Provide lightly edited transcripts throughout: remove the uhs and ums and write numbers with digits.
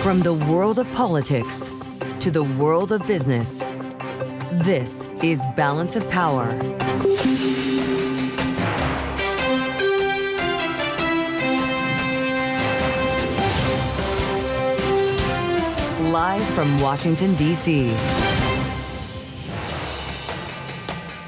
From the world of politics to the world of business, this is Balance of Power. Live from Washington, D.C.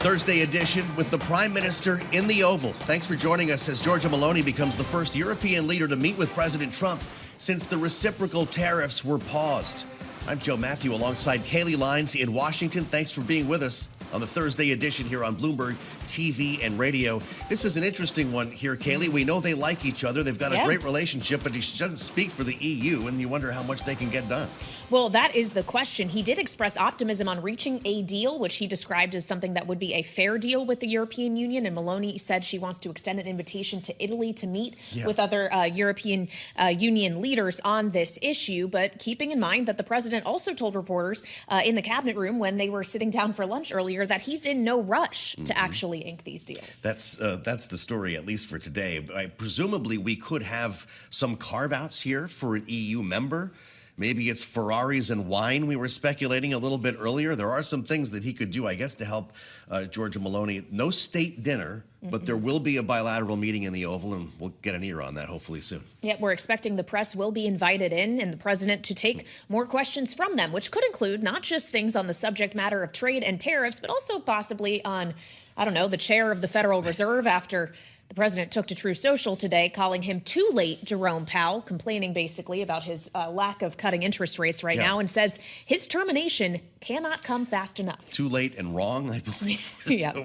Thursday edition with the Prime Minister in the Oval. Thanks for joining us as Giorgia Meloni becomes the first European leader to meet with President Trump since the reciprocal tariffs were paused. I'm Mathieu alongside Kailey, Leinz in Washington. Thanks for being with us on the Thursday edition here on Bloomberg TV and radio. This is an interesting one here, Kailey. We know they like each other. They've got a great relationship, but he doesn't speak for the EU, and you wonder how much they can get done. Well, that is the question. He did express optimism on reaching a deal, which he described as something that would be a fair deal with the European Union. And Meloni said she wants to extend an invitation to Italy to meet with other European Union leaders on this issue. But keeping in mind that the president also told reporters in the cabinet room when they were sitting down for lunch earlier that he's in no rush to actually ink these deals. That's the story, at least for today. Presumably, we could have some carve-outs here for an EU member. Maybe it's Ferraris and wine we were speculating a little bit earlier. There are some things that he could do, I guess, to help Giorgia Meloni. No state dinner, but there will be a bilateral meeting in the Oval, and we'll get an ear on that hopefully soon. Yeah, we're expecting the press will be invited in and the president to take more questions from them, which could include not just things on the subject matter of trade and tariffs, but also possibly on, I don't know, the chair of the Federal Reserve after the president took to Truth Social today, calling him too late, Jerome Powell, complaining basically about his lack of cutting interest rates right now, and says his termination cannot come fast enough. Too late and wrong, I believe.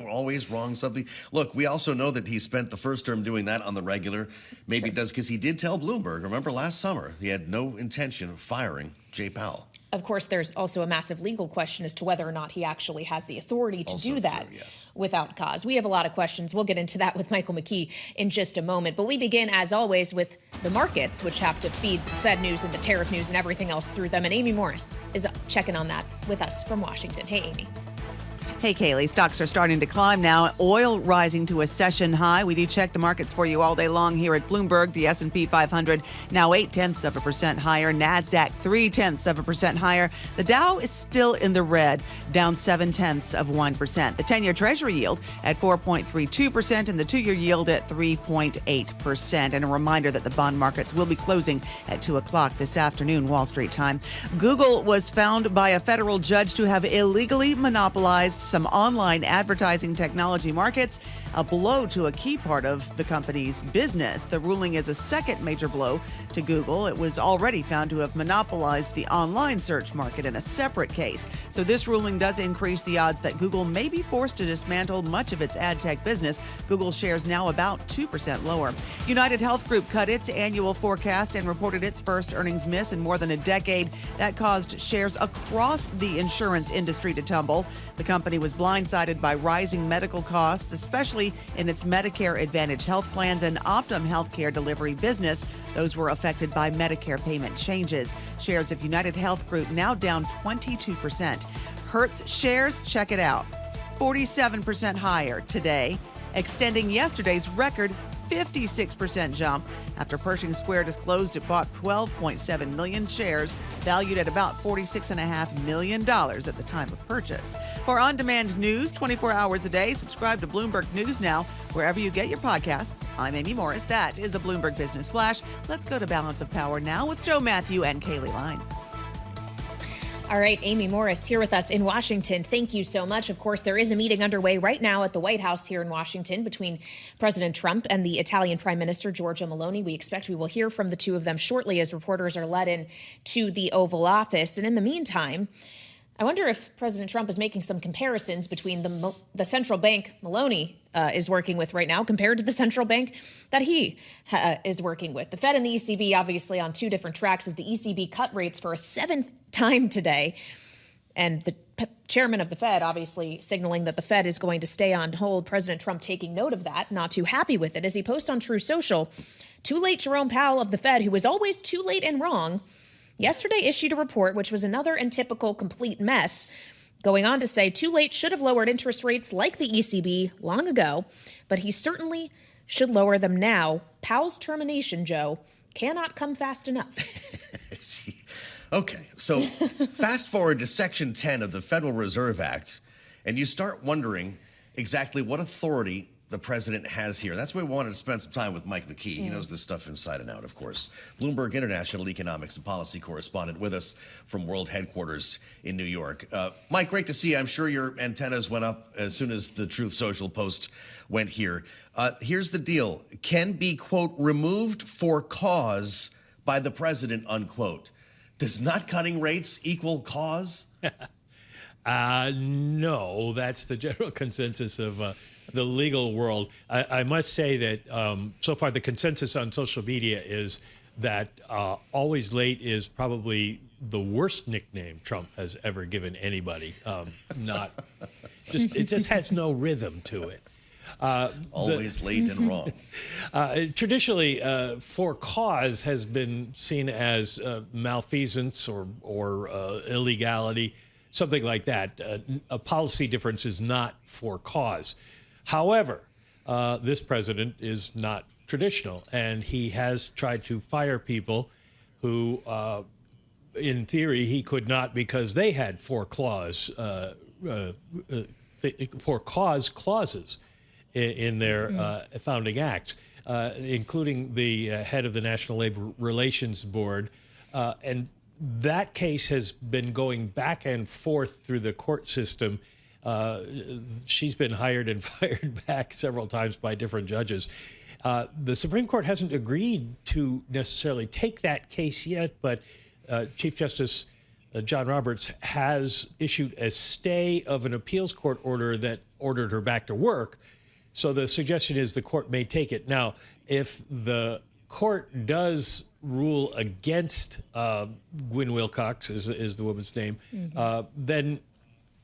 Always wrong something. Look, we also know that he spent the first term doing that on the regular. Maybe it does because he did tell Bloomberg, remember last summer, he had no intention of firing Jay Powell. Of course, there's also a massive legal question as to whether or not he actually has the authority to do that without cause. We have a lot of questions. We'll get into that with Michael McKee in just a moment. But we begin, as always, with the markets, which have to feed Fed news and the tariff news and everything else through them. And Amy Morris is checking on that with us from Washington. Hey, Amy. Hey, Kailey. Stocks are starting to climb now. Oil rising to a session high. We do check the markets for you all day long here at Bloomberg. The S&P 500 now 0.8% higher. NASDAQ 0.3% higher. The Dow is still in the red, down 0.7%. The 10-year Treasury yield at 4.32% and the 2-year yield at 3.8%. And a reminder that the bond markets will be closing at 2 o'clock this afternoon, Wall Street time. Google was found by a federal judge to have illegally monopolized some online advertising technology markets, a blow to a key part of the company's business. The ruling is a second major blow to Google. It was already found to have monopolized the online search market in a separate case. So this ruling does increase the odds that Google may be forced to dismantle much of its ad tech business. Google shares now about 2% lower. United Health Group cut its annual forecast and reported its first earnings miss in more than a decade. That caused shares across the insurance industry to tumble. The company was blindsided by rising medical costs, especially in its Medicare Advantage health plans and Optum healthcare delivery business. Those were affected by Medicare payment changes. Shares of United Health Group now down 22%. Hertz shares, check it out, 47% higher today, extending yesterday's record 56% jump after Pershing Square disclosed it bought 12.7 million shares, valued at about $46.5 million at the time of purchase. For on-demand news 24 hours a day, subscribe to Bloomberg News Now wherever you get your podcasts. I'm Amy Morris. That is a Bloomberg Business Flash. Let's go to Balance of Power now with Mathieu and Kailey Leinz. All right, Amy Morris here with us in Washington. Thank you so much. Of course, there is a meeting underway right now at the White House here in Washington between President Trump and the Italian Prime Minister, Giorgia Meloni. We expect we will hear from the two of them shortly as reporters are led in to the Oval Office. And in the meantime, I wonder if President Trump is making some comparisons between the central bank Meloni is working with right now compared to the central bank that he is working with. The Fed and the ECB obviously on two different tracks as the ECB cut rates for a seventh time today. And the chairman of the Fed obviously signaling that the Fed is going to stay on hold. President Trump taking note of that, not too happy with it. As he posts on Truth Social, too late Jerome Powell of the Fed, who was always too late and wrong, yesterday issued a report which was another and typical complete mess, going on to say too late should have lowered interest rates like the ECB long ago, but he certainly should lower them now. Powell's termination, Joe, cannot come fast enough. Okay, so fast forward to Section 10 of the Federal Reserve Act, and you start wondering exactly what authority the president has here. That's why we wanted to spend some time with Mike McKee. He knows this stuff inside and out, of course. Bloomberg International Economics and Policy Correspondent with us from World Headquarters in New York. Mike, great to see you. I'm sure your antennas went up as soon as the Truth Social post went here. Here's the deal. Can be, quote, removed for cause by the president, unquote. Does not cutting rates equal cause? No, that's the general consensus of the legal world. I must say that so far the consensus on social media is that always late is probably the worst nickname Trump has ever given anybody. It just has no rhythm to it. Always late and wrong. Traditionally, for cause has been seen as malfeasance or illegality, something like that. A policy difference is not for cause. However, this president is not traditional, and he has tried to fire people who, in theory, he could not because they had for cause clauses in their founding acts, including the head of the National Labor Relations Board. And that case has been going back and forth through the court system. She's been hired and fired back several times by different judges. The Supreme Court hasn't agreed to necessarily take that case yet, but Chief Justice John Roberts has issued a stay of an appeals court order that ordered her back to work. So the suggestion is the court may take it. Now, if the court does rule against Gwyn Wilcox, is the woman's name, then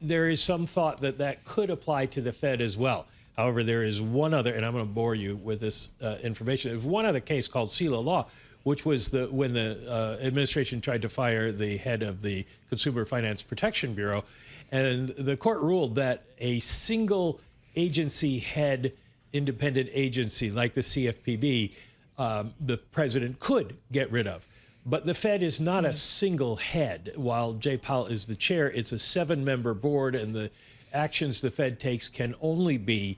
there is some thought that that could apply to the Fed as well. However, there is one other, and I'm going to bore you with this information. There's one other case called Sela Law, which was when the administration tried to fire the head of the Consumer Finance Protection Bureau. And the court ruled that a single agency head, independent agency like the CFPB, the president could get rid of. But the Fed is not a single head. While Jay Powell is the chair, it's a 7-member board, and the actions the Fed takes can only be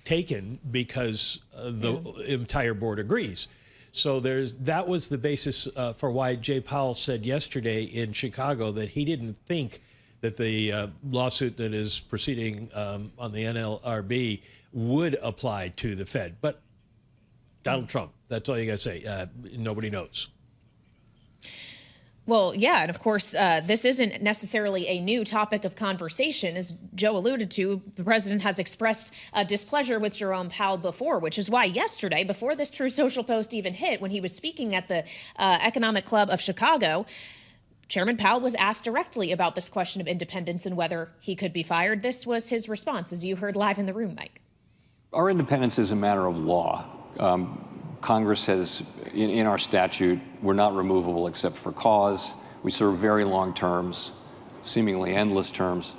taken because the entire board agrees. So that was the basis for why Jay Powell said yesterday in Chicago that he didn't think that the lawsuit that is proceeding on the NLRB would apply to the Fed. But Donald Trump, that's all you got to say. Nobody knows. Well, yeah, and of course, this isn't necessarily a new topic of conversation. As Joe alluded to, the president has expressed displeasure with Jerome Powell before, which is why yesterday, before this True Social post even hit, when he was speaking at the Economic Club of Chicago, Chairman Powell was asked directly about this question of independence and whether he could be fired. This was his response, as you heard live in the room, Mike. Our independence is a matter of law. Congress has, in our statute, we're not removable except for cause. We serve very long terms, seemingly endless terms.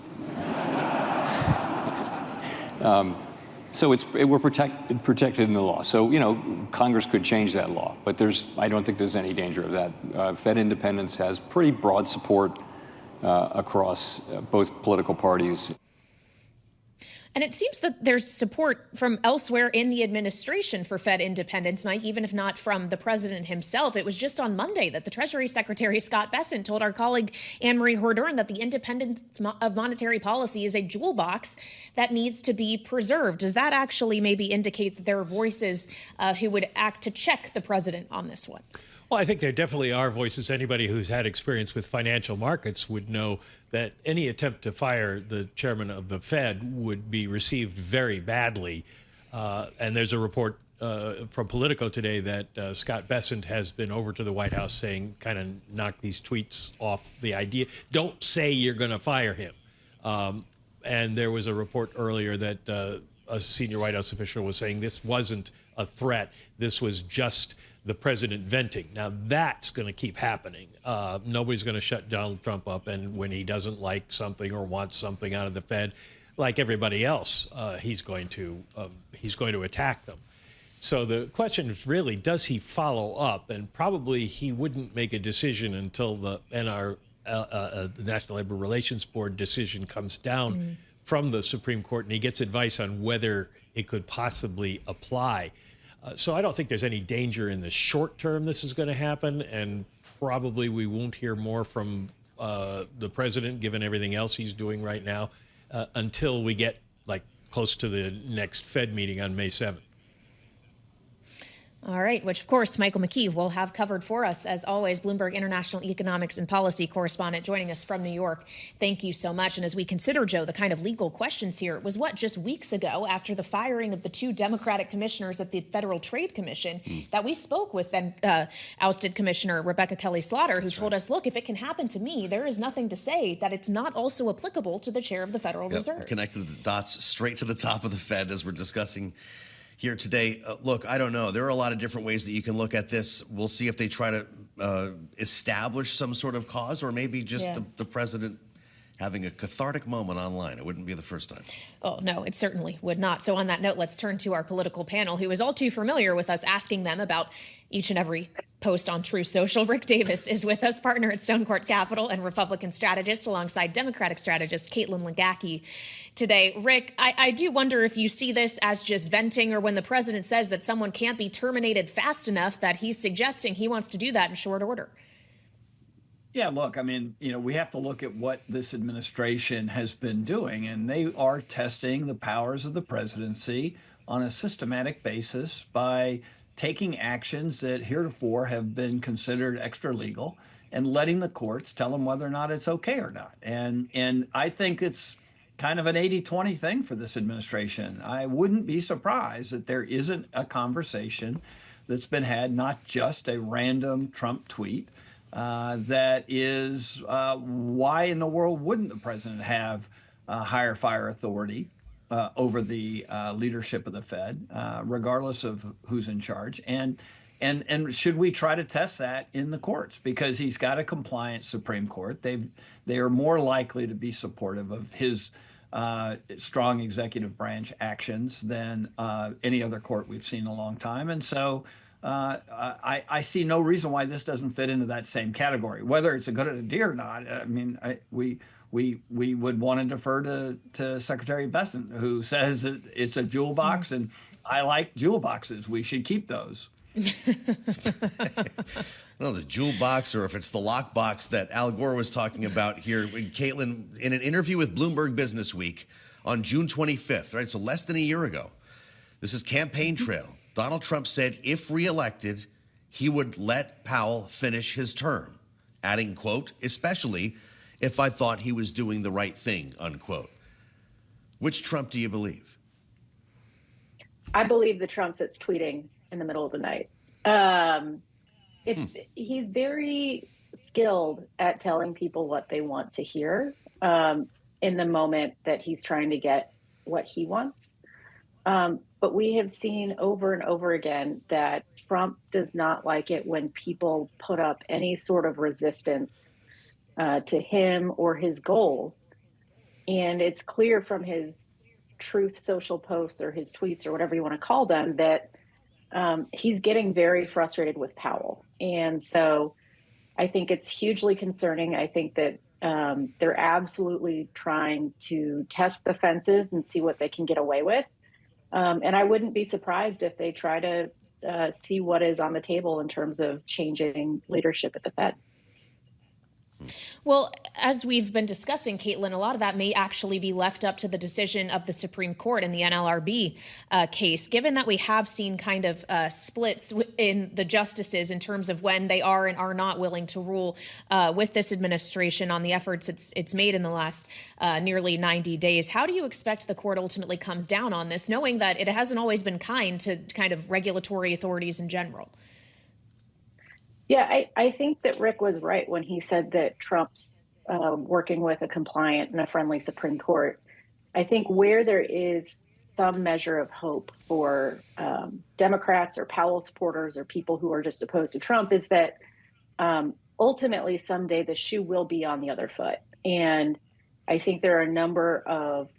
So we're protected in the law. So, Congress could change that law, but I don't think there's any danger of that. Fed independence has pretty broad support across both political parties. And it seems that there's support from elsewhere in the administration for Fed independence, Mike, even if not from the president himself. It was just on Monday that the Treasury Secretary Scott Bessent told our colleague Anne-Marie Hordern that the independence of monetary policy is a jewel box that needs to be preserved. Does that actually maybe indicate that there are voices who would act to check the president on this one? Well, I think there definitely are voices. Anybody who's had experience with financial markets would know that any attempt to fire the chairman of the Fed would be received very badly. And there's a report from Politico today that Scott Bessent has been over to the White House saying, kind of knock these tweets off the idea. Don't say you're going to fire him. And there was a report earlier that a senior White House official was saying this wasn't a threat. This was just the president venting. Now, that's going to keep happening. Nobody's going to shut Donald Trump up, and when he doesn't like something or wants something out of the Fed, like everybody else, he's going to attack them. So the question is really, does he follow up? And probably he wouldn't make a decision until the the National Labor Relations Board decision comes down from the Supreme Court and he gets advice on whether it could possibly apply. So I don't think there's any danger in the short term this is going to happen, and probably we won't hear more from the president, given everything else he's doing right now, until we get like close to the next Fed meeting on May 7th. All right, which, of course, Michael McKee will have covered for us, as always, Bloomberg International Economics and Policy Correspondent joining us from New York. Thank you so much. And as we consider, Joe, the kind of legal questions here, it was just weeks ago after the firing of the two Democratic commissioners at the Federal Trade Commission that we spoke with then ousted Commissioner Rebecca Kelly-Slaughter, who told us, look, if it can happen to me, there is nothing to say that it's not also applicable to the chair of the Federal Reserve. Connected the dots straight to the top of the Fed as we're discussing here today. Look, I don't know. There are a lot of different ways that you can look at this. We'll see if they try to establish some sort of cause, or maybe just the president having a cathartic moment online. It wouldn't be the first time. Oh, no, it certainly would not. So on that note, let's turn to our political panel, who is all too familiar with us asking them about each and every post on Truth Social. Rick Davis is with us, partner at Stonecourt Capital and Republican strategist, alongside Democratic strategist Caitlin Legacki today. Rick, I do wonder if you see this as just venting, or when the president says that someone can't be terminated fast enough, that he's suggesting he wants to do that in short order. Yeah, look, I mean, we have to look at what this administration has been doing, and they are testing the powers of the presidency on a systematic basis by taking actions that heretofore have been considered extra legal and letting the courts tell them whether or not it's okay or not. And I think it's kind of an 80-20 thing for this administration. I wouldn't be surprised that there isn't a conversation that's been had, not just a random Trump tweet, that is why in the world wouldn't the president have higher fire authority over the leadership of the Fed, regardless of who's in charge? And should we try to test that in the courts? Because he's got a compliant Supreme Court. They are more likely to be supportive of his strong executive branch actions than any other court we've seen in a long time. And so I see no reason why this doesn't fit into that same category. Whether it's a good idea or not, I mean, we would want to defer to Secretary Bessent, who says that it's a jewel box, and I like jewel boxes. We should keep those. No, the jewel box, or if it's the lock box that Al Gore was talking about here. Caitlin, in an interview with Bloomberg Business Week on June 25th, right? So less than a year ago. This is campaign trail. Donald Trump said if reelected, he would let Powell finish his term, adding, quote, especially if I thought he was doing the right thing, unquote. Which Trump do you believe? I believe the Trump that's tweeting in the middle of the night. He's very skilled at telling people what they want to hear in the moment that he's trying to get what he wants. But we have seen over and over again that Trump does not like it when people put up any sort of resistance to him or his goals. And it's clear from his Truth Social posts or his tweets or whatever you want to call them that he's getting very frustrated with Powell. And so I think it's hugely concerning. I think that they're absolutely trying to test the fences and see what they can get away with. And I wouldn't be surprised if they try to see what is on the table in terms of changing leadership at the Fed. Well, as we've been discussing, Caitlin, a lot of that may actually be left up to the decision of the Supreme Court in the NLRB case, given that we have seen kind of splits in the justices in terms of when they are and are not willing to rule with this administration on the efforts it's made in the last nearly 90 days. How do you expect the court ultimately comes down on this, knowing that it hasn't always been kind to kind of regulatory authorities in general? Yeah, I think that Rick was right when he said that Trump's working with a compliant and a friendly Supreme Court. I think where there is some measure of hope for Democrats or Powell supporters or people who are just opposed to Trump is that ultimately someday the shoe will be on the other foot. And I think there are a number of,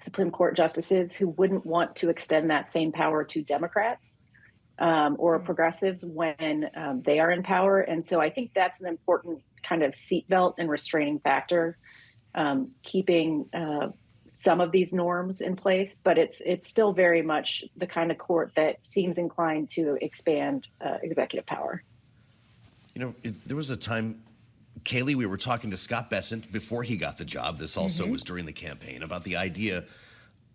Supreme Court justices who wouldn't want to extend that same power to Democrats or progressives when they are in power. And so I think that's an important kind of seatbelt and restraining factor, keeping some of these norms in place. But it's still very much the kind of court that seems inclined to expand executive power. You know, there was a time, Kailey, we were talking to Scott Bessent before he got the job. This also was during the campaign, about the idea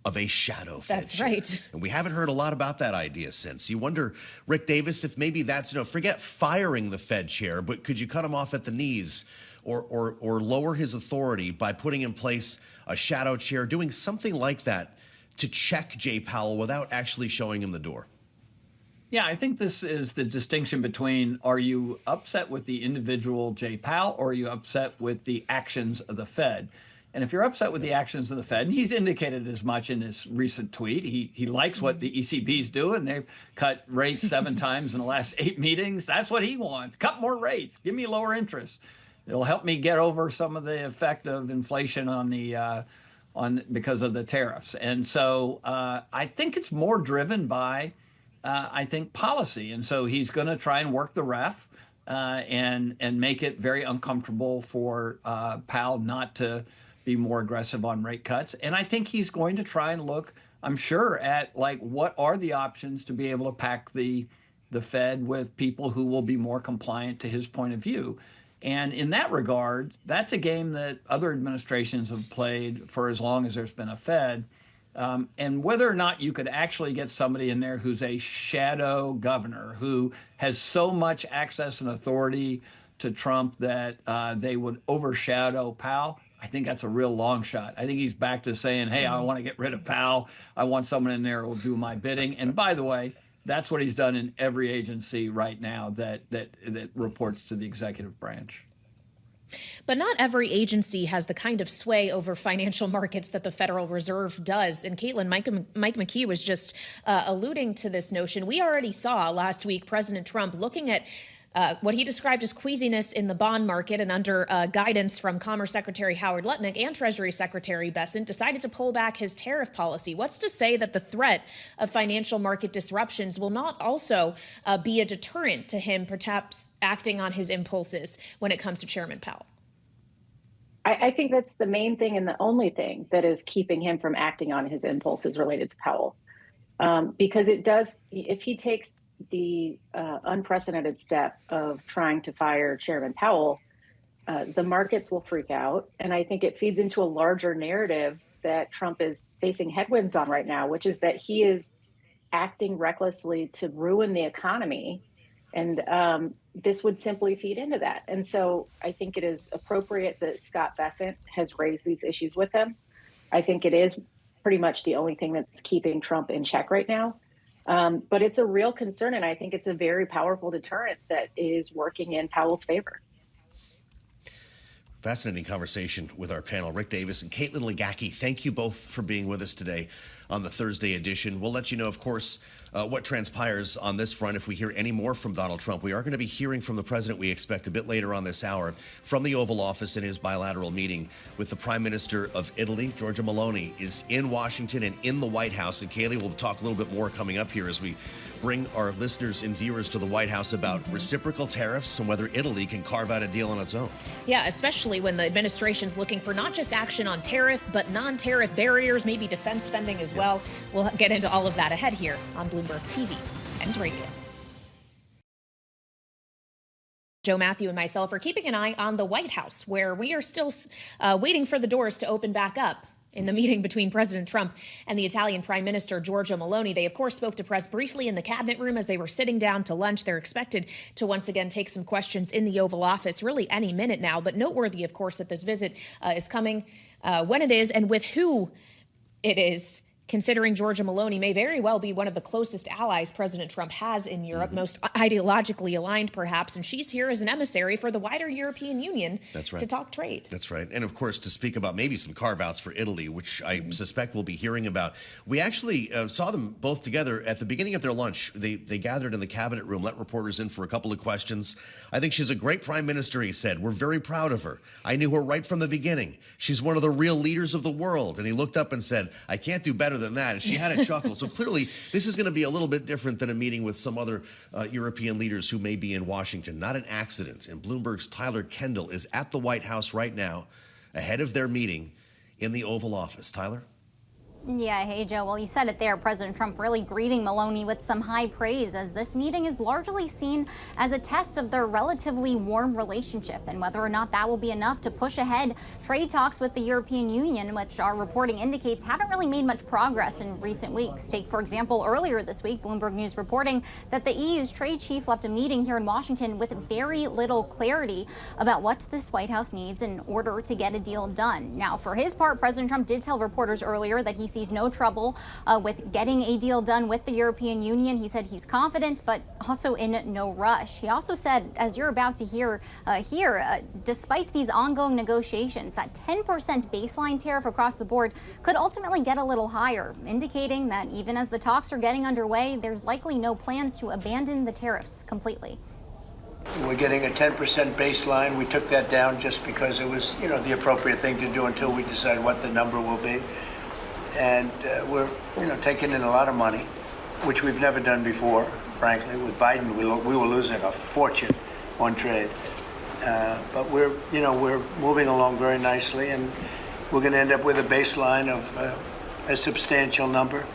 of a shadow Fed That's chair. right. And we haven't heard a lot about that idea since. You wonder, Rick Davis, if maybe that's, forget firing the Fed chair, but could you cut him off at the knees or lower his authority by putting in place a shadow chair, doing something like that to check Jay Powell without actually showing him the door? Yeah, I think this is the distinction between, are you upset with the individual Jay Powell, or are you upset with the actions of the Fed? And if you're upset with the actions of the Fed, and he's indicated as much in his recent tweet, he likes what the ECB's doing. They've cut rates 7 times in the last 8 meetings. That's what he wants. Cut more rates. Give me lower interest. It'll help me get over some of the effect of inflation on the because of the tariffs. And so I think it's more driven by I think policy. And so he's going to try and work the ref and make it very uncomfortable for Powell not to be more aggressive on rate cuts. And I think he's going to try and look, I'm sure, at like what are the options to be able to pack the Fed with people who will be more compliant to his point of view. And in that regard, that's a game that other administrations have played for as long as there's been a Fed. And whether or not you could actually get somebody in there who's a shadow governor, who has so much access and authority to Trump that they would overshadow Powell, I think that's a real long shot. I think he's back to saying, hey, I want to get rid of Powell. I want someone in there who will do my bidding. And by the way, that's what he's done in every agency right now that reports to the executive branch. But not every agency has the kind of sway over financial markets that the Federal Reserve does. And Caitlin, Mike McKee was just alluding to this notion. We already saw last week President Trump looking at what he described as queasiness in the bond market, and under guidance from Commerce Secretary Howard Lutnick and Treasury Secretary Bessent, decided to pull back his tariff policy. What's to say that the threat of financial market disruptions will not also be a deterrent to him perhaps acting on his impulses when it comes to Chairman Powell? I think that's the main thing and the only thing that is keeping him from acting on his impulses related to Powell. Because it does, if he takes the unprecedented step of trying to fire Chairman Powell, the markets will freak out. And I think it feeds into a larger narrative that Trump is facing headwinds on right now, which is that he is acting recklessly to ruin the economy. And this would simply feed into that. And so I think it is appropriate that Scott Bessent has raised these issues with him. I think it is pretty much the only thing that's keeping Trump in check right now. But it's a real concern, and I think it's a very powerful deterrent that is working in Powell's favor. Fascinating conversation with our panel, Rick Davis and Caitlin Legacki. Thank you both for being with us today on the Thursday edition. We'll let you know, of course, what transpires on this front if we hear any more from Donald Trump. We are going to be hearing from the president, we expect, a bit later on this hour from the Oval Office in his bilateral meeting with the Prime Minister of Italy. Giorgia Meloni is in Washington and in the White House. And Kailey will talk a little bit more coming up here as we bring our listeners and viewers to the White House about reciprocal tariffs and whether Italy can carve out a deal on its own. Yeah, especially when the administration's looking for not just action on tariff, but non-tariff barriers, maybe defense spending as well. We'll get into all of that ahead here on Bloomberg TV and radio. Joe, Mathieu, and myself are keeping an eye on the White House, where we are still waiting for the doors to open back up. In the meeting between President Trump and the Italian Prime Minister Giorgia Meloni, they, of course, spoke to press briefly in the cabinet room as they were sitting down to lunch. They're expected to once again take some questions in the Oval Office really any minute now. But noteworthy, of course, that this visit is coming when it is and with who it is. considering Giorgia Meloni may very well be one of the closest allies President Trump has in Europe, most ideologically aligned perhaps, and she's here as an emissary for the wider European Union to talk trade. That's right. And of course, to speak about maybe some carve-outs for Italy, which I suspect we'll be hearing about. We actually saw them both together at the beginning of their lunch. They gathered in the cabinet room, let reporters in for a couple of questions. I think she's a great prime minister, he said. We're very proud of her. I knew her right from the beginning. She's one of the real leaders of the world. And he looked up and said, I can't do better than that. And she had a chuckle. So clearly, this is going to be a little bit different than a meeting with some other European leaders who may be in Washington. Not an accident. And Bloomberg's Tyler Kendall is at the White House right now, ahead of their meeting in the Oval Office. Tyler? Yeah, hey, Joe. Well, you said it there. President Trump really greeting Meloni with some high praise, as this meeting is largely seen as a test of their relatively warm relationship and whether or not that will be enough to push ahead trade talks with the European Union, which our reporting indicates haven't really made much progress in recent weeks. Take, for example, earlier this week, Bloomberg News reporting that the EU's trade chief left a meeting here in Washington with very little clarity about what this White House needs in order to get a deal done. Now, for his part, President Trump did tell reporters earlier that he sees no trouble with getting a deal done with the European Union. He said he's confident, but also in no rush. He also said, as you're about to hear here, despite these ongoing negotiations, that 10% baseline tariff across the board could ultimately get a little higher, indicating that even as the talks are getting underway, there's likely no plans to abandon the tariffs completely. We're getting a 10% baseline. We took that down just because it was, the appropriate thing to do until we decide what the number will be. And we're, taking in a lot of money, which we've never done before, frankly. With Biden, we were losing a fortune on trade. But we're moving along very nicely, and we're going to end up with a baseline of a substantial number.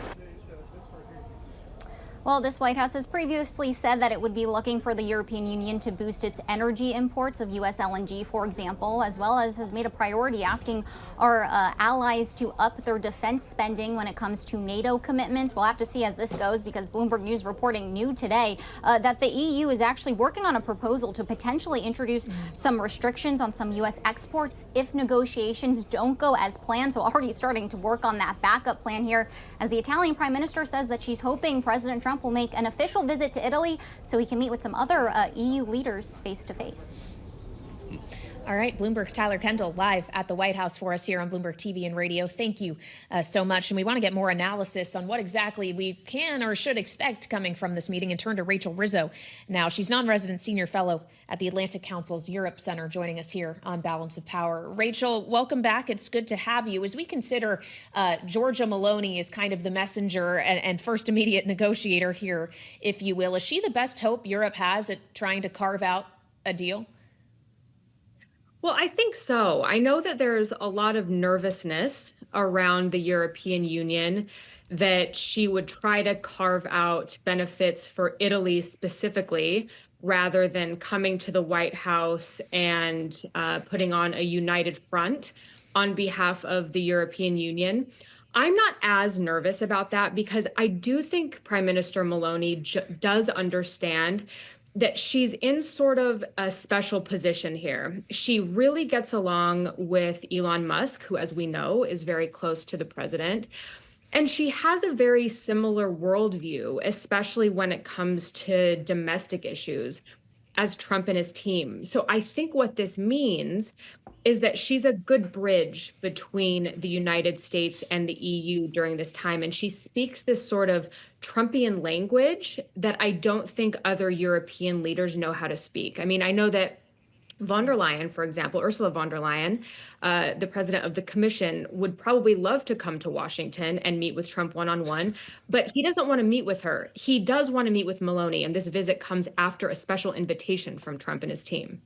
Well, this White House has previously said that it would be looking for the European Union to boost its energy imports of U.S. LNG, for example, as well as has made a priority asking our allies to up their defense spending when it comes to NATO commitments. We'll have to see as this goes, because Bloomberg News reporting new today that the EU is actually working on a proposal to potentially introduce some restrictions on some U.S. exports if negotiations don't go as planned. So already starting to work on that backup plan here, as the Italian Prime Minister says that she's hoping President Trump will make an official visit to Italy so he can meet with some other EU leaders face to face. All right, Bloomberg's Tyler Kendall live at the White House for us here on Bloomberg TV and radio. Thank you so much. And we want to get more analysis on what exactly we can or should expect coming from this meeting, and turn to Rachel Rizzo. Now, she's non-resident senior fellow at the Atlantic Council's Europe Center, joining us here on Balance of Power. Rachel, welcome back. It's good to have you. As we consider Giorgia Meloni as kind of the messenger and first immediate negotiator here, if you will, is she the best hope Europe has at trying to carve out a deal? Well, I think so. I know that there's a lot of nervousness around the European Union that she would try to carve out benefits for Italy specifically, rather than coming to the White House and putting on a united front on behalf of the European Union. I'm not as nervous about that, because I do think Prime Minister Meloni does understand that she's in sort of a special position here. She really gets along with Elon Musk, who, as we know, is very close to the president. And she has a very similar worldview, especially when it comes to domestic issues, as Trump and his team. So I think what this means is that she's a good bridge between the United States and the EU during this time. And she speaks this sort of Trumpian language that I don't think other European leaders know how to speak. I mean, I know that von der Leyen, for example, Ursula von der Leyen, the president of the Commission, would probably love to come to Washington and meet with Trump one-on-one, but he doesn't want to meet with her. He does want to meet with Meloni, and this visit comes after a special invitation from Trump and his team.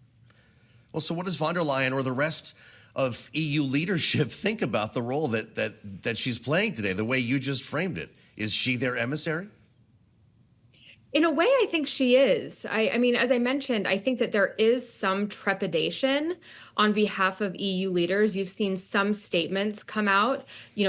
Well, so what does von der Leyen or the rest of EU leadership think about the role that she's playing today, the way you just framed it? Is she their emissary? In a way, I think she is. I mean, as I mentioned, I think that there is some trepidation on behalf of EU leaders. You've seen some statements come out,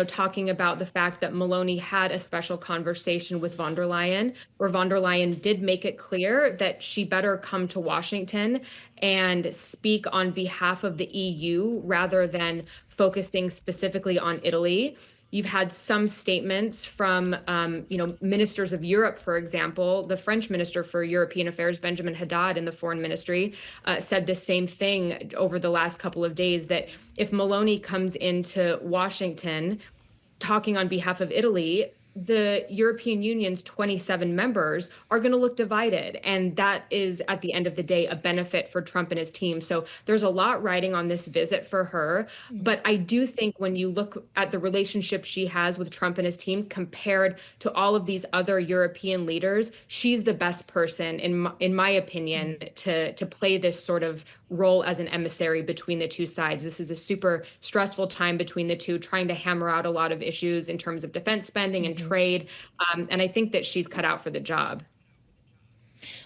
talking about the fact that Meloni had a special conversation with von der Leyen, where von der Leyen did make it clear that she better come to Washington and speak on behalf of the EU rather than focusing specifically on Italy. You've had some statements from, ministers of Europe, for example. The French Minister for European Affairs, Benjamin Haddad, in the Foreign Ministry, said the same thing over the last couple of days, that if Meloni comes into Washington talking on behalf of Italy, the European Union's 27 members are going to look divided. And that is, at the end of the day, a benefit for Trump and his team. So there's a lot riding on this visit for her. But I do think when you look at the relationship she has with Trump and his team compared to all of these other European leaders, she's the best person, in my opinion, to play this sort of role as an emissary between the two sides. This is a super stressful time between the two, trying to hammer out a lot of issues in terms of defense spending and trade. And I think that she's cut out for the job.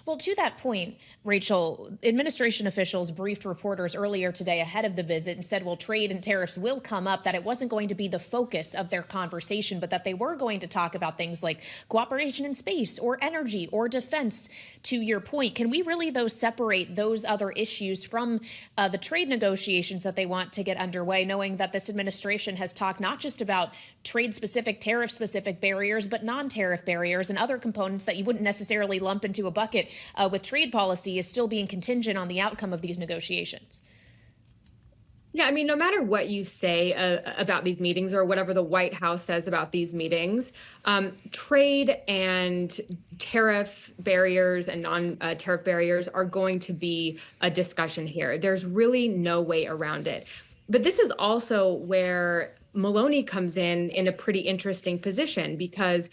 Well, to that point, Rachel, administration officials briefed reporters earlier today ahead of the visit and said, well, trade and tariffs will come up, that it wasn't going to be the focus of their conversation, but that they were going to talk about things like cooperation in space or energy or defense. To your point, can we really, though, separate those other issues from the trade negotiations that they want to get underway, knowing that this administration has talked not just about trade-specific, tariff-specific barriers, but non-tariff barriers and other components that you wouldn't necessarily lump into a bucket with trade policy is still being contingent on the outcome of these negotiations? Yeah, I mean, no matter what you say about these meetings or whatever the White House says about these meetings, trade and tariff barriers and non-tariff barriers are going to be a discussion here. There's really no way around it. But this is also where Meloni comes in a pretty interesting position because,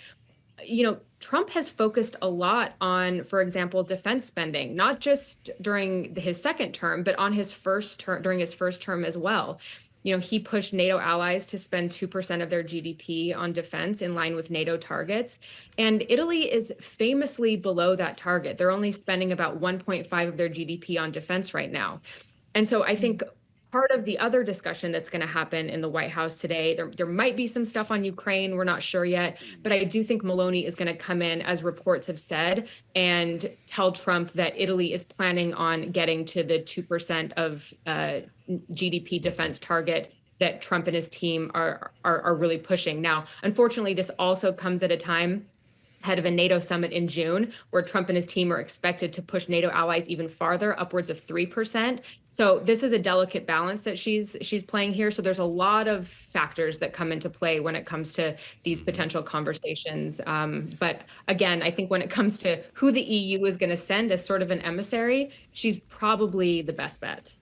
Trump has focused a lot on, for example, defense spending, not just during his second term, but on his first term, during his first term as well. He pushed NATO allies to spend 2% of their GDP on defense in line with NATO targets. And Italy is famously below that target. They're only spending about 1.5 of their GDP on defense right now. And so I think part of the other discussion that's going to happen in the White House today, there might be some stuff on Ukraine. We're not sure yet. But I do think Meloni is going to come in, as reports have said, and tell Trump that Italy is planning on getting to the 2% of GDP defense target that Trump and his team are really pushing. Now, unfortunately, this also comes at a time ahead of a NATO summit in June, where Trump and his team are expected to push NATO allies even farther, upwards of 3%. So this is a delicate balance that she's playing here. So there's a lot of factors that come into play when it comes to these potential conversations. But again, I think when it comes to who the EU is going to send as sort of an emissary, she's probably the best bet.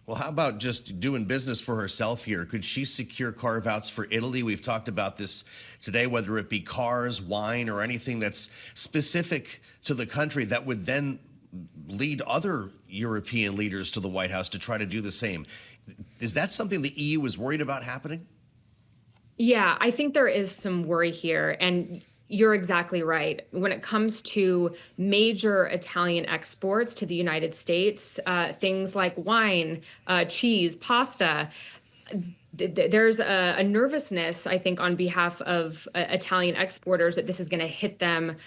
Well, how about just doing business for herself here? Could she secure carve-outs for Italy? We've talked about this today, whether it be cars, wine, or anything that's specific to the country that would then lead other European leaders to the White House to try to do the same. Is that something the EU is worried about happening? Yeah, I think there is some worry here. And you're exactly right. When it comes to major Italian exports to the United States, things like wine, cheese, pasta, there's a nervousness, I think, on behalf of Italian exporters that this is going to hit them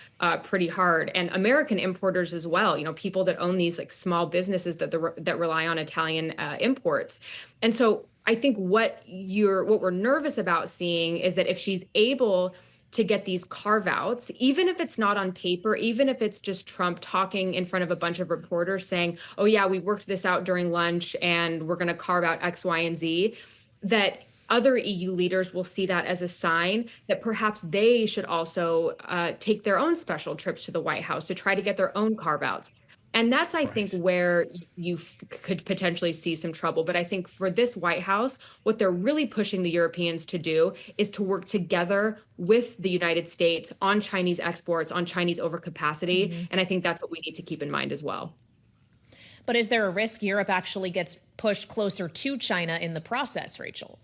pretty hard, and American importers as well. People that own these like small businesses that rely on Italian imports, and so I think what we're nervous about seeing is that if she's able to get these carve-outs, even if it's not on paper, even if it's just Trump talking in front of a bunch of reporters saying, oh yeah, we worked this out during lunch and we're going to carve out X, Y, and Z, that other EU leaders will see that as a sign that perhaps they should also take their own special trips to the White House to try to get their own carve-outs. And that's, I think, where you could potentially see some trouble. But I think for this White House, what they're really pushing the Europeans to do is to work together with the United States on Chinese exports, on Chinese overcapacity. Mm-hmm. And I think that's what we need to keep in mind as well. But is there a risk Europe actually gets pushed closer to China in the process, Rachel?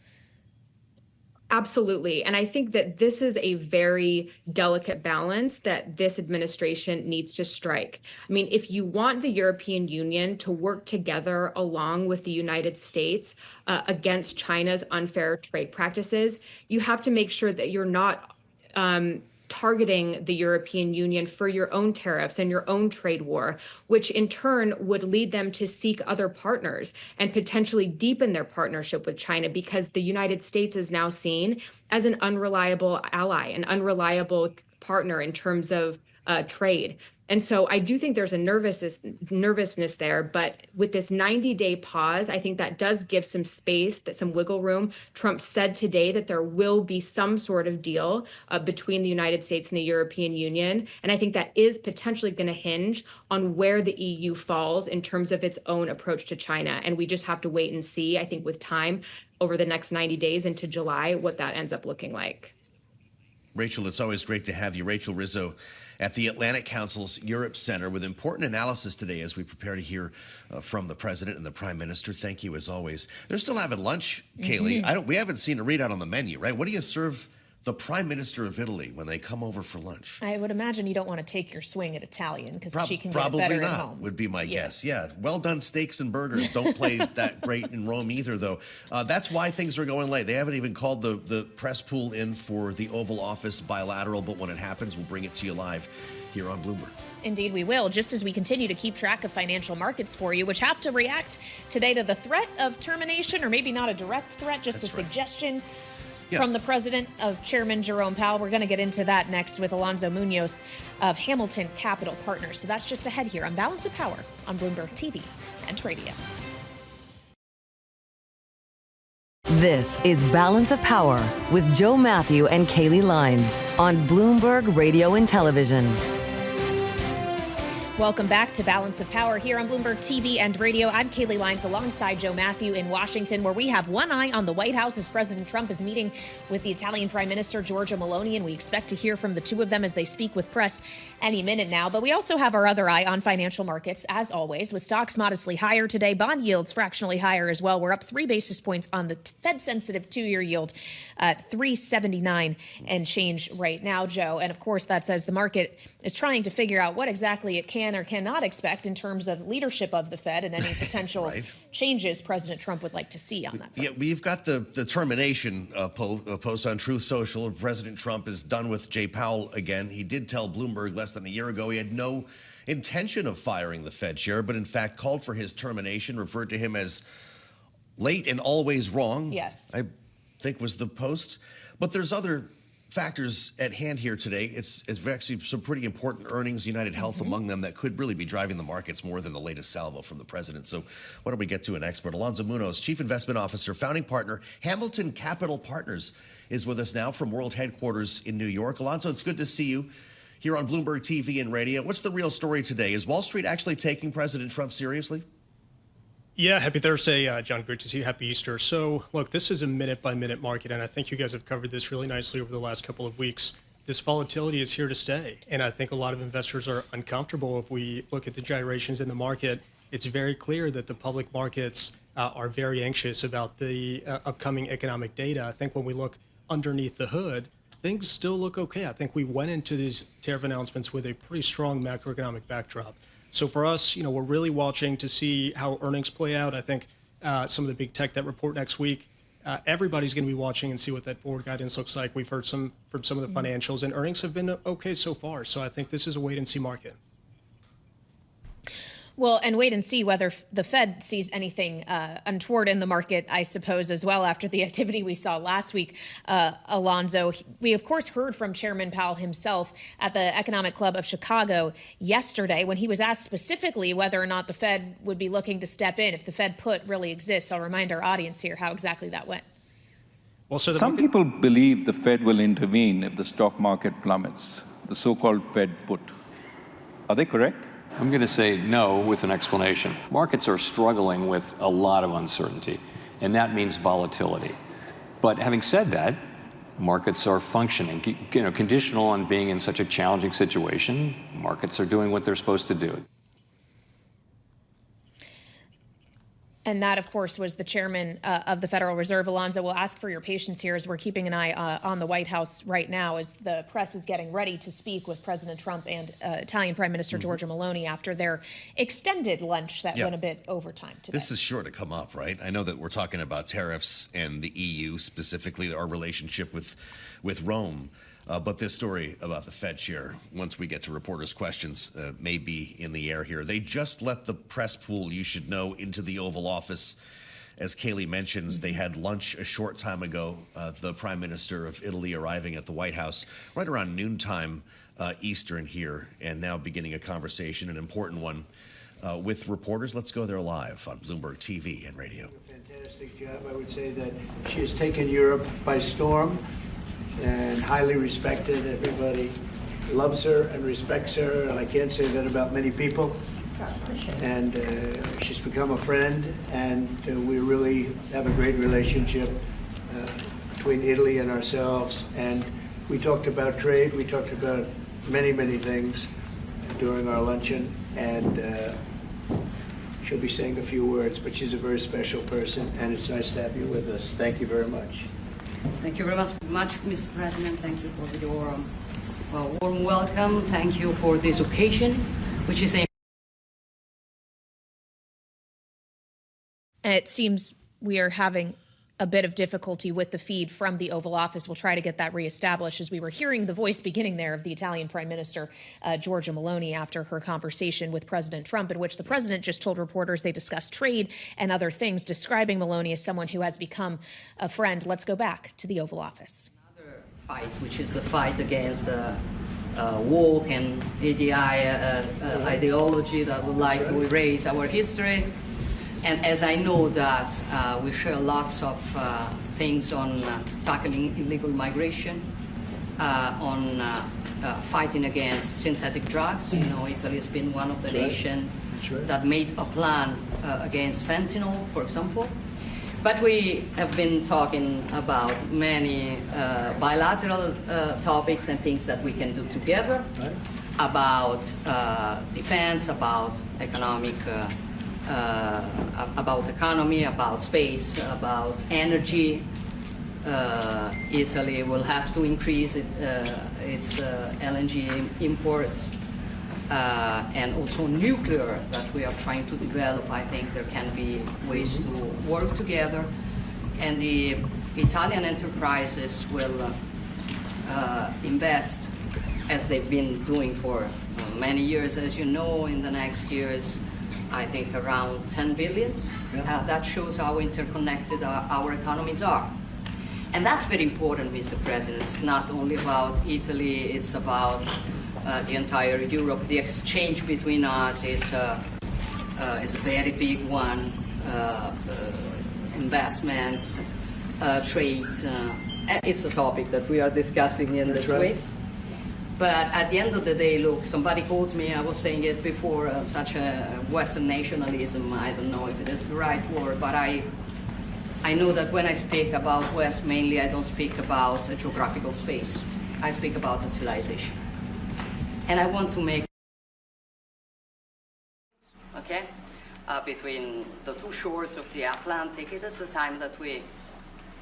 Absolutely. And I think that this is a very delicate balance that this administration needs to strike. I mean, if you want the European Union to work together along with the United States against China's unfair trade practices, you have to make sure that you're not targeting the European Union for your own tariffs and your own trade war, which in turn would lead them to seek other partners and potentially deepen their partnership with China, because the United States is now seen as an unreliable ally, an unreliable partner in terms of trade. And so I do think there's a nervousness there, but with this 90-day pause, I think that does give some space, some wiggle room. Trump said today that there will be some sort of deal between the United States and the European Union. And I think that is potentially going to hinge on where the EU falls in terms of its own approach to China. And we just have to wait and see, I think, with time over the next 90 days into July, what that ends up looking like. Rachel, it's always great to have you. Rachel Rizzo at the Atlantic Council's Europe Center with important analysis today as we prepare to hear from the president and the prime minister. Thank you, as always. They're still having lunch, Kailey. We haven't seen a readout on the menu, right? What do you serve the prime minister of Italy when they come over for lunch? I would imagine you don't want to take your swing at Italian, because she can get probably better not, at home. would be my guess. Yeah, well done steaks and burgers don't play that great in Rome either, though. That's why things are going late. They haven't even called the press pool in for the Oval Office bilateral, but when it happens, we'll bring it to you live here on Bloomberg. Indeed, we will, just as we continue to keep track of financial markets for you, which have to react today to the threat of termination, or maybe not a direct threat, just a suggestion from the president of Chairman Jerome Powell. We're going to get into that next with Alonso Munoz of Hamilton Capital Partners. So that's just ahead here on Balance of Power on Bloomberg TV and Radio. This is Balance of Power with Joe Mathieu and Kailey Leinz on Bloomberg Radio and Television. Welcome back to Balance of Power here on Bloomberg TV and Radio. I'm Kailey Leinz alongside Joe Mathieu in Washington, where we have one eye on the White House as President Trump is meeting with the Italian Prime Minister Giorgia Meloni, and we expect to hear from the two of them as they speak with press any minute now. But we also have our other eye on financial markets, as always, with stocks modestly higher today, bond yields fractionally higher as well. We're up 3 basis points on the Fed-sensitive 2-year yield at 3.79 and change right now, Joe. And of course, that says the market is trying to figure out what exactly it can or cannot expect in terms of leadership of the Fed and any potential changes President Trump would like to see on that front. Yeah, we've got the termination post on Truth Social. President Trump is done with Jay Powell again. He did tell Bloomberg less than a year ago he had no intention of firing the Fed chair, but in fact called for his termination, referred to him as late and always wrong. Yes. I think was the post. But there's other factors at hand here today. It's actually some pretty important earnings, United Health among them, that could really be driving the markets more than the latest salvo from the president. So why don't we get to an expert? Alonso Munoz, Chief Investment Officer, founding partner, Hamilton Capital Partners, is with us now from world headquarters in New York. Alonso, it's good to see you here on Bloomberg TV and Radio. What's the real story today? Is Wall Street actually taking President Trump seriously? Yeah, happy Thursday, John. Great to see you. Happy Easter. So, look, this is a minute-by-minute market, and I think you guys have covered this really nicely over the last couple of weeks. This volatility is here to stay, and I think a lot of investors are uncomfortable. If we look at the gyrations in the market, it's very clear that the public markets are very anxious about the upcoming economic data. I think when we look underneath the hood, things still look okay. I think we went into these tariff announcements with a pretty strong macroeconomic backdrop. So for us, we're really watching to see how earnings play out. I think some of the big tech that report next week, everybody's going to be watching and see what that forward guidance looks like. We've heard from some of the financials, and earnings have been okay so far. So I think this is a wait-and-see market. Well, and wait and see whether the Fed sees anything untoward in the market, I suppose, as well, after the activity we saw last week, Alonso. We, of course, heard from Chairman Powell himself at the Economic Club of Chicago yesterday when he was asked specifically whether or not the Fed would be looking to step in if the Fed put really exists. I'll remind our audience here how exactly that went. Well, so some people believe the Fed will intervene if the stock market plummets, the so-called Fed put. Are they correct? I'm going to say no with an explanation. Markets are struggling with a lot of uncertainty, and that means volatility. But having said that, markets are functioning. Conditional on being in such a challenging situation, markets are doing what they're supposed to do. And that, of course, was the chairman of the Federal Reserve. Alonso, we'll ask for your patience here as we're keeping an eye on the White House right now as the press is getting ready to speak with President Trump and Italian Prime Minister Giorgia Meloni after their extended lunch that went a bit over time today. This is sure to come up, right? I know that we're talking about tariffs and the EU, specifically our relationship with Rome. But this story about the Fed chair, once we get to reporters' questions, may be in the air here. They just let the press pool, you should know, into the Oval Office. As Kailey mentions, they had lunch a short time ago, the Prime Minister of Italy arriving at the White House right around noontime Eastern here, and now beginning a conversation, an important one, with reporters. Let's go there live on Bloomberg TV and radio. Fantastic job. I would say that she has taken Europe by storm and highly respected. Everybody loves her and respects her, and I can't say that about many people. And she's become a friend, and we really have a great relationship between Italy and ourselves. And we talked about trade. We talked about many, many things during our luncheon, and she'll be saying a few words, but she's a very special person, and it's nice to have you with us. Thank you very much. Thank you very much, Mr. President. Thank you for your warm welcome. Thank you for this occasion, which is a... It seems we are having a bit of difficulty with the feed from the Oval Office. We'll try to get that reestablished, as we were hearing the voice beginning there of the Italian Prime Minister, Giorgia Meloni, after her conversation with President Trump, in which the president just told reporters they discussed trade and other things, describing Meloni as someone who has become a friend. Let's go back to the Oval Office. Another fight, which is the fight against the woke and ADI ideology that would like to erase our history. And as I know that we share lots of things on tackling illegal migration, on fighting against synthetic drugs. You know, Italy has been one of the nations that made a plan against fentanyl, for example. But we have been talking about many bilateral topics and things that we can do together, about defense, about economic about economy, about space, about energy. Italy will have to increase its LNG imports, and also nuclear that we are trying to develop. I think there can be ways to work together, and the Italian enterprises will invest, as they've been doing for many years, as you know, in the next years. I think around 10 billion. That shows how interconnected our economies are. And that's very important, Mr. President. It's not only about Italy, it's about the entire Europe. The exchange between us is a very big one. Investments, trade. It's a topic that we are discussing in this week. But at the end of the day, look, somebody calls me, I was saying it before, such a Western nationalism. I don't know if it is the right word, but I know that when I speak about West, mainly I don't speak about a geographical space. I speak about a civilization. And I want to make, okay, between the two shores of the Atlantic. It is the time that we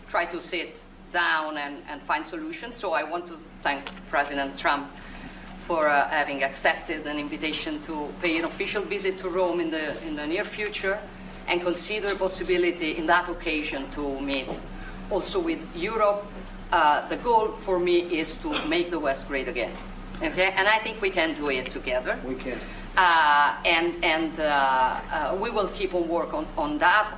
try to sit down and find solutions. So I want to thank President Trump for having accepted an invitation to pay an official visit to Rome in the near future, and consider the possibility in that occasion to meet also with Europe. The goal for me is to make the West great again. Okay, and I think we can do it together. We can. We will keep on work on that.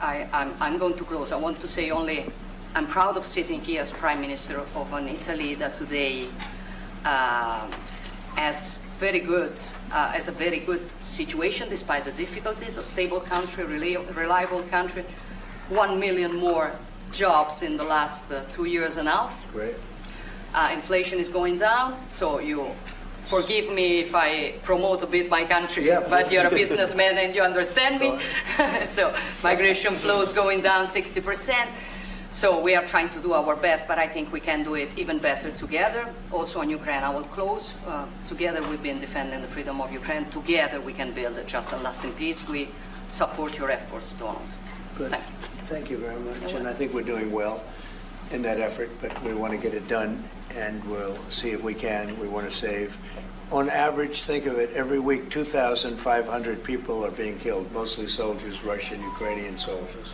I'm going to close. I want to say only, I'm proud of sitting here as Prime Minister of an Italy that today has a very good situation despite the difficulties. A stable country, reliable country, 1 million more jobs in the last 2 years and a half. Great. Inflation is going down, so you forgive me if I promote a bit my country, but you're a businessman and you understand me. So migration flows going down 60%. So we are trying to do our best, but I think we can do it even better together. Also on Ukraine, I will close. Together we've been defending the freedom of Ukraine. Together we can build a just and lasting peace. We support your efforts, Donald. Good. Thank you. Thank you very much. And I think we're doing well in that effort, but we want to get it done, and we'll see if we can. We want to save. On average, think of it, every week 2,500 people are being killed, mostly soldiers, Russian, Ukrainian soldiers.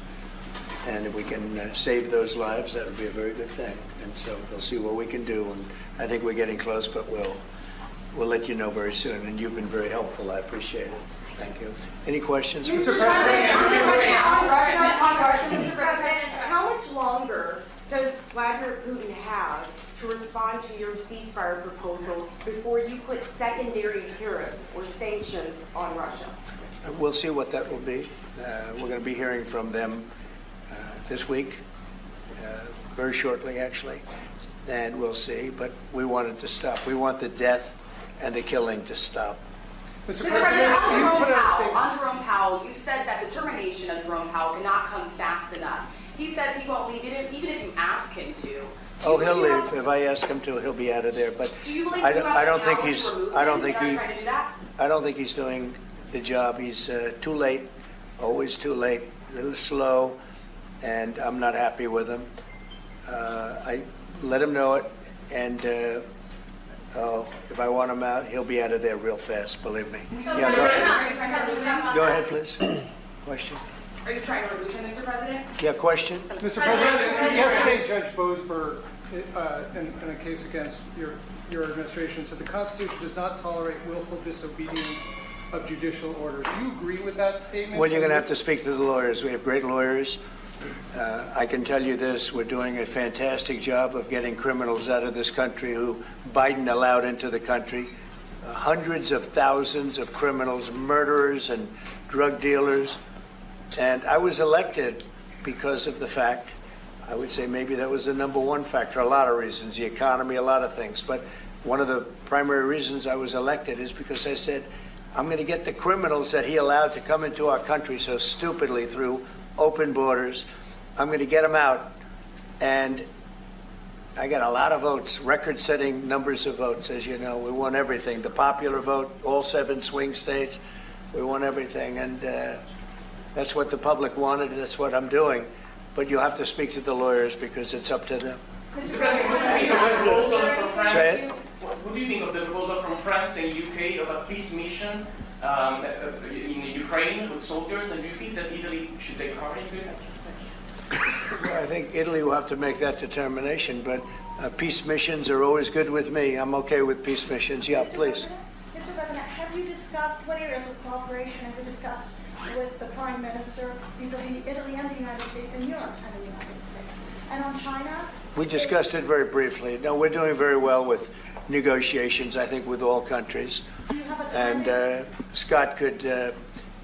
And if we can save those lives, that would be a very good thing. And so we'll see what we can do. And I think we're getting close, but we'll let you know very soon. And you've been very helpful. I appreciate it. Thank you. Any questions? Mr. President, how much longer does Vladimir Putin have to respond to your ceasefire proposal before you put secondary tariffs or sanctions on Russia? We'll see what that will be. We're going to be hearing from them this week, very shortly, actually, and we'll see. But we want it to stop. We want the death and the killing to stop. Mr. President, on Jerome Powell, you said that the termination of Jerome Powell cannot come fast enough. He says he won't leave, even if you ask him to. Oh, he'll leave. If I ask him to, he'll be out of there. But I don't think he's doing the job. He's too late, always too late, a little slow, and I'm not happy with him. I let him know it, and if I want him out, he'll be out of there real fast, believe me. Go ahead, please. Question? Are you trying to remove him, Mr. President? Yeah, question? Mr. President, yesterday Judge Boasberg, in a case against your administration, said the Constitution does not tolerate willful disobedience of judicial orders. Do you agree with that statement? Well, you're going to have to speak to the lawyers. We have great lawyers. I can tell you this, we're doing a fantastic job of getting criminals out of this country who Biden allowed into the country. Hundreds of thousands of criminals, murderers and drug dealers. And I was elected because of the fact, I would say maybe that was the number one factor, a lot of reasons, the economy, a lot of things. But one of the primary reasons I was elected is because I said, I'm going to get the criminals that he allowed to come into our country so stupidly through open borders. I'm going to get them out. And I got a lot of votes, record-setting numbers of votes, as you know. We won everything. The popular vote, all 7 swing states, we won everything. And that's what the public wanted, and that's what I'm doing. But you have to speak to the lawyers because it's up to them. Mr. President, what do you think of the proposal from France? Say it? What do you think of the proposal from France and UK of a peace mission in Ukraine with soldiers? And do you think that Italy should take part into it? Well, I think Italy will have to make that determination, but peace missions are always good with me. I'm okay with peace missions. Yeah, please. Mr. President, have you discussed what areas of cooperation have you discussed with the Prime Minister vis-a-vis Italy and the United States and Europe and the United States? And on China? We discussed it very briefly. No, we're doing very well with negotiations, I think, with all countries. And Scott could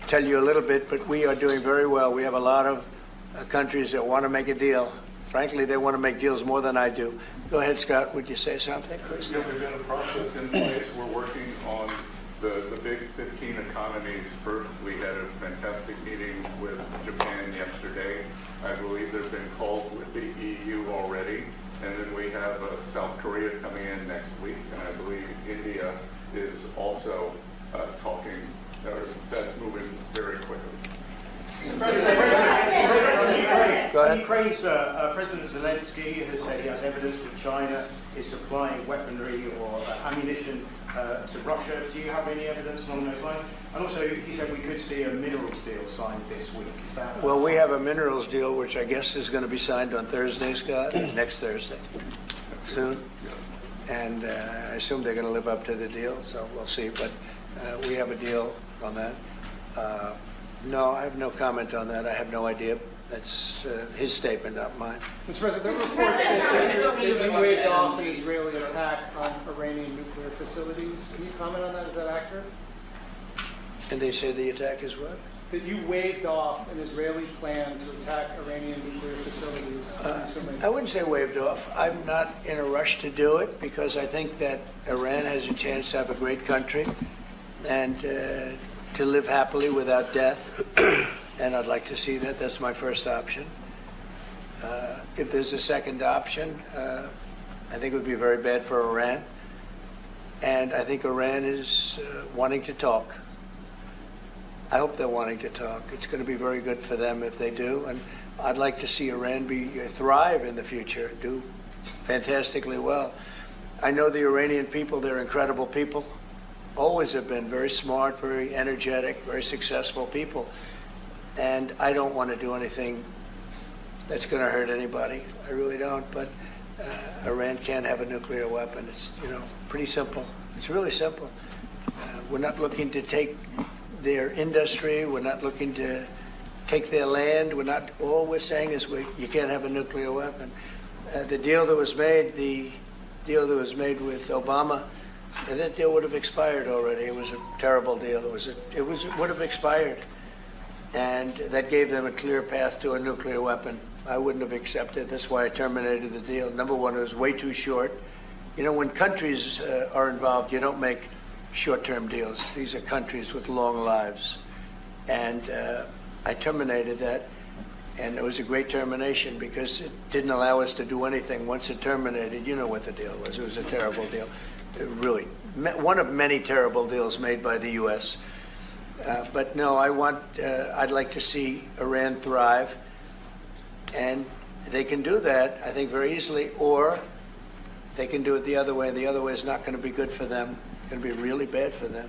tell you a little bit, but we are doing very well. We have a lot of countries that want to make a deal. Frankly, they want to make deals more than I do. Go ahead, Scott. Would you say something, please? Yeah, we've got a process in place. We're working on the big 15 economies first. We had a fantastic meeting with Japan yesterday. I believe there's been calls with the EU already. And then we have South Korea coming in next week. And I believe India is also talking. That's moving very quickly. Ukraine's President Zelensky has said he has evidence that China is supplying weaponry or ammunition to Russia. Do you have any evidence along those lines? And also, he said we could see a minerals deal signed this week. Is that? Well, we have a minerals deal, which I guess is going to be signed on Thursday, Scott, next Thursday, soon. And I assume they're going to live up to the deal, so we'll see. But we have a deal on that. No, I have no comment on that. I have no idea. That's his statement, not mine. Mr. President, there are reports that you waved off an Israeli attack on Iranian nuclear facilities. Can you comment on that? Is that accurate? And they say the attack is what? That you waved off an Israeli plan to attack Iranian nuclear facilities. I wouldn't say waved off. I'm not in a rush to do it because I think that Iran has a chance to have a great country and to live happily without death. And I'd like to see that. That's my first option. If there's a second option, I think it would be very bad for Iran. And I think Iran is wanting to talk. I hope they're wanting to talk. It's going to be very good for them if they do. And I'd like to see Iran thrive in the future, do fantastically well. I know the Iranian people, they're incredible people. Always have been very smart, very energetic, very successful people. And I don't want to do anything that's going to hurt anybody. I really don't. But Iran can't have a nuclear weapon. It's, pretty simple. It's really simple. We're not looking to take their industry. We're not looking to take their land. All we're saying is you can't have a nuclear weapon. The deal that was made with Obama, and that deal would have expired already. It was a terrible deal. It would have expired, and that gave them a clear path to a nuclear weapon. I wouldn't have accepted. That's why I terminated the deal. Number one, it was way too short. When countries are involved, you don't make short-term deals. These are countries with long lives, and I terminated that. And it was a great termination because it didn't allow us to do anything. Once it terminated, you know what the deal was. It was a terrible deal. Really, one of many terrible deals made by the U.S. But no, I'd like to see Iran thrive. And they can do that, I think, very easily. Or they can do it the other way. And the other way is not going to be good for them. It's going to be really bad for them.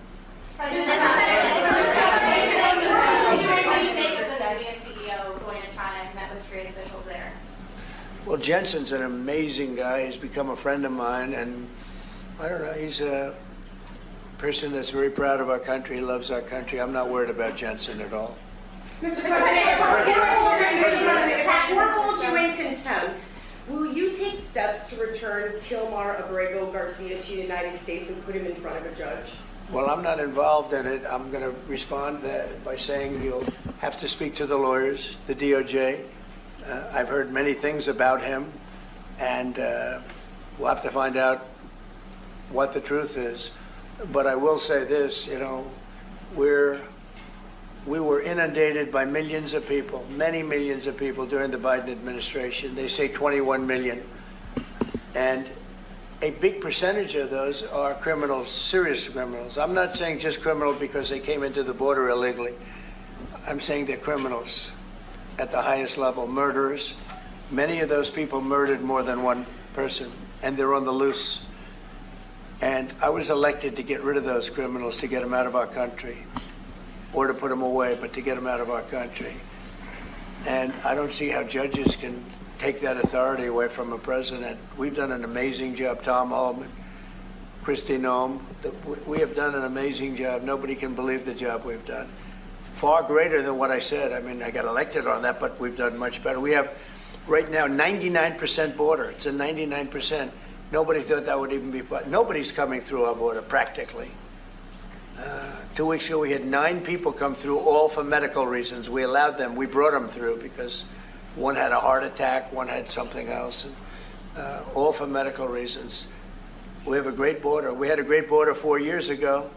Well, Jensen's an amazing guy. He's become a friend of mine, and I don't know, he's a person that's very proud of our country. He loves our country. I'm not worried about Jensen at all. Mr. President, if we're hold you in contempt, will you take steps to return Kilmar Abrego Garcia to the United States and put him in front of a judge? Well, I'm not involved in it. I'm going to respond by saying you'll have to speak to the lawyers, the DOJ. I've heard many things about him, and we'll have to find out what the truth is. But I will say this, we were inundated by millions of people, many millions of people during the Biden administration. They say 21 million. And a big percentage of those are criminals, serious criminals. I'm not saying just criminals because they came into the border illegally. I'm saying they're criminals at the highest level, murderers. Many of those people murdered more than one person, and they're on the loose. And I was elected to get rid of those criminals, to get them out of our country, or to put them away, but to get them out of our country. And I don't see how judges can take that authority away from a president. We've done an amazing job. Tom Homan, Kristi Noem, we have done an amazing job. Nobody can believe the job we've done. Far greater than what I said. I mean, I got elected on that, but we've done much better. We have right now 99% border. It's a 99%. Nobody thought that would even be, nobody's coming through our border practically. 2 weeks ago, we had 9 people come through, all for medical reasons. We allowed them. We brought them through because one had a heart attack, one had something else, and, all for medical reasons. We have a great border. We had a great border 4 years ago,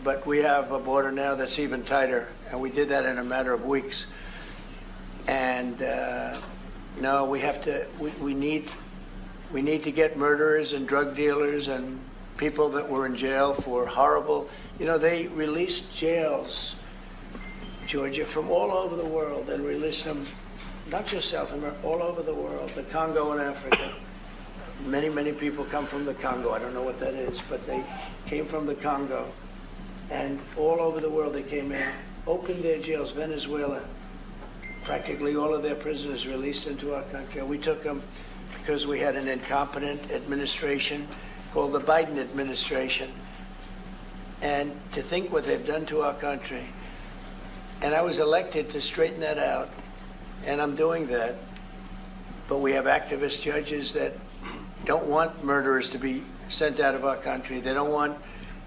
but we have a border now that's even tighter, and we did that in a matter of weeks. And no, we have to. We need to get murderers and drug dealers and people that were in jail for horrible. They released jails, Giorgia, from all over the world, and released them, not just South America, all over the world, the Congo and Africa. Many, many people come from the Congo. I don't know what that is, but they came from the Congo. And all over the world they came in, opened their jails. Venezuela, practically all of their prisoners released into our country. And we took them because we had an incompetent administration called the Biden administration. And to think what they've done to our country. And I was elected to straighten that out, and I'm doing that. But we have activist judges that don't want murderers to be sent out of our country. They don't want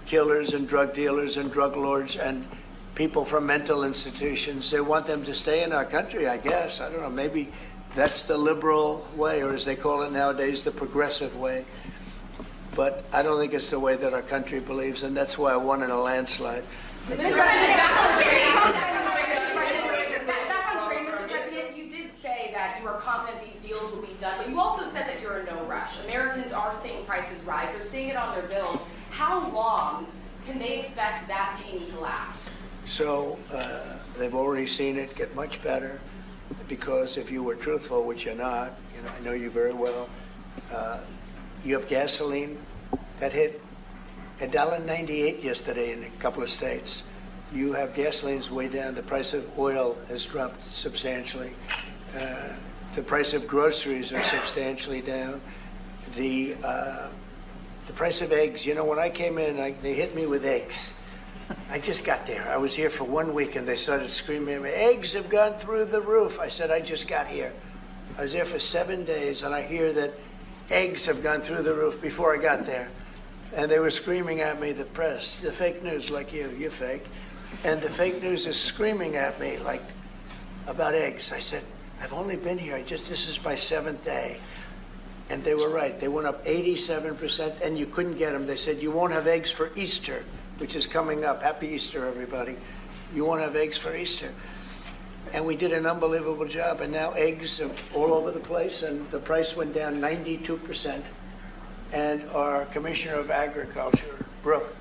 killers and drug dealers and drug lords and people from mental institutions. They want them to stay in our country, I guess. I don't know, maybe that's the liberal way, or as they call it nowadays, the progressive way. But I don't think it's the way that our country believes, and that's why I won in a landslide. Mr. President, back on trade, Mr. President, you did say that you are confident these deals will be done, but you also said that you're in no rush. Americans are seeing prices rise. They're seeing it on their bills. How long can they expect that pain to last? So they've already seen it get much better, because if you were truthful, which you're not, I know you very well, you have gasoline that hit $1.98 yesterday in a couple of states. You have gasoline's way down. The price of oil has dropped substantially. The price of groceries are substantially down. The price of eggs, you know, when I came in, they hit me with eggs. I just got there. I was here for 1 week and they started screaming at me, eggs have gone through the roof. I said, I just got here. I was there for 7 days and I hear that eggs have gone through the roof before I got there. And they were screaming at me, the press, the fake news, like you're fake. And the fake news is screaming at me like about eggs. I said, I've only been here, this is my 7th day. And they were right. They went up 87% and you couldn't get them. They said, you won't have eggs for Easter, which is coming up. Happy Easter, everybody. You won't have eggs for Easter. And we did an unbelievable job. And now eggs are all over the place and the price went down 92%. And our Commissioner of Agriculture, Brooke,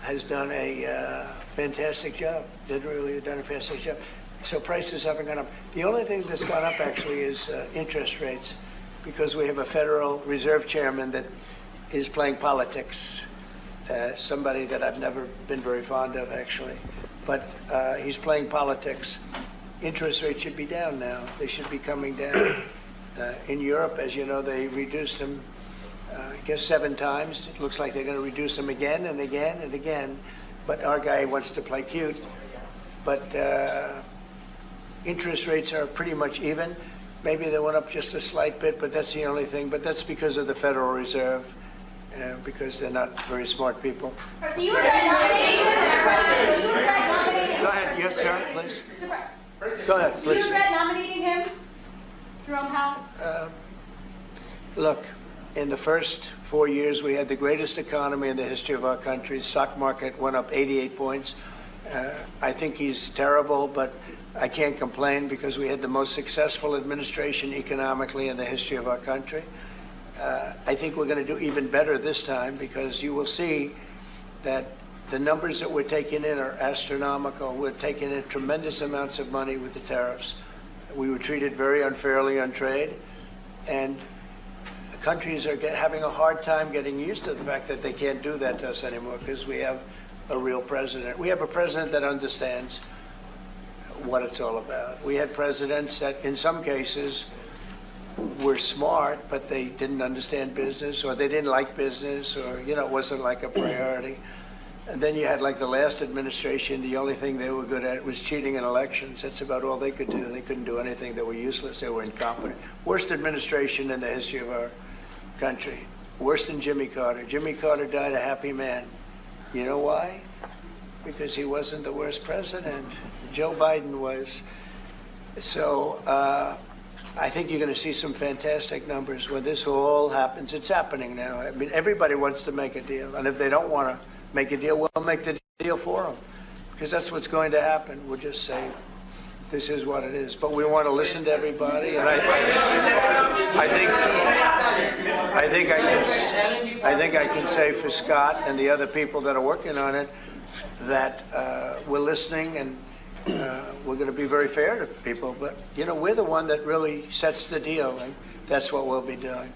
has done a fantastic job. Done a fantastic job. So prices haven't gone up. The only thing that's gone up actually is interest rates, because we have a Federal Reserve Chairman that is playing politics. Somebody that I've never been very fond of, actually. But he's playing politics. Interest rates should be down now. They should be coming down. In Europe, as you know, they reduced them, I guess 7 times. It looks like they're going to reduce them again and again and again. But our guy wants to play cute. But interest rates are pretty much even. Maybe they went up just a slight bit, but that's the only thing. But that's because of the Federal Reserve, because they're not very smart people. Do you regret nominating him? Go ahead, yes, sir, please. Go ahead, please. Do you regret nominating him, Jerome Powell? Look, in the first 4 years, we had the greatest economy in the history of our country. The stock market went up 88 points. I think he's terrible, but I can't complain because we had the most successful administration economically in the history of our country. I think we're going to do even better this time because you will see that the numbers that we're taking in are astronomical. We're taking in tremendous amounts of money with the tariffs. We were treated very unfairly on trade, and countries are having a hard time getting used to the fact that they can't do that to us anymore because we have a real president. We have a president that understands what it's all about. We had presidents that in some cases were smart, but they didn't understand business, or they didn't like business, or, you know, it wasn't like a priority. And then you had like the last administration, the only thing they were good at was cheating in elections. That's about all they could do. They couldn't do anything. They were useless. They were incompetent. Worst administration in the history of our country. Worse than Jimmy Carter. Jimmy Carter died a happy man. You know why? Because he wasn't the worst president. Joe Biden was. So I think you're going to see some fantastic numbers when this all happens. It's happening now. I mean, everybody wants to make a deal. And if they don't want to make a deal, we'll make the deal for them. Because that's what's going to happen. We'll just say, this is what it is. But we want to listen to everybody. And I think I can say for Scott and the other people that are working on it that we're listening and we're going to be very fair to people. But, you know, we're the one that really sets the deal, and that's what we'll be doing.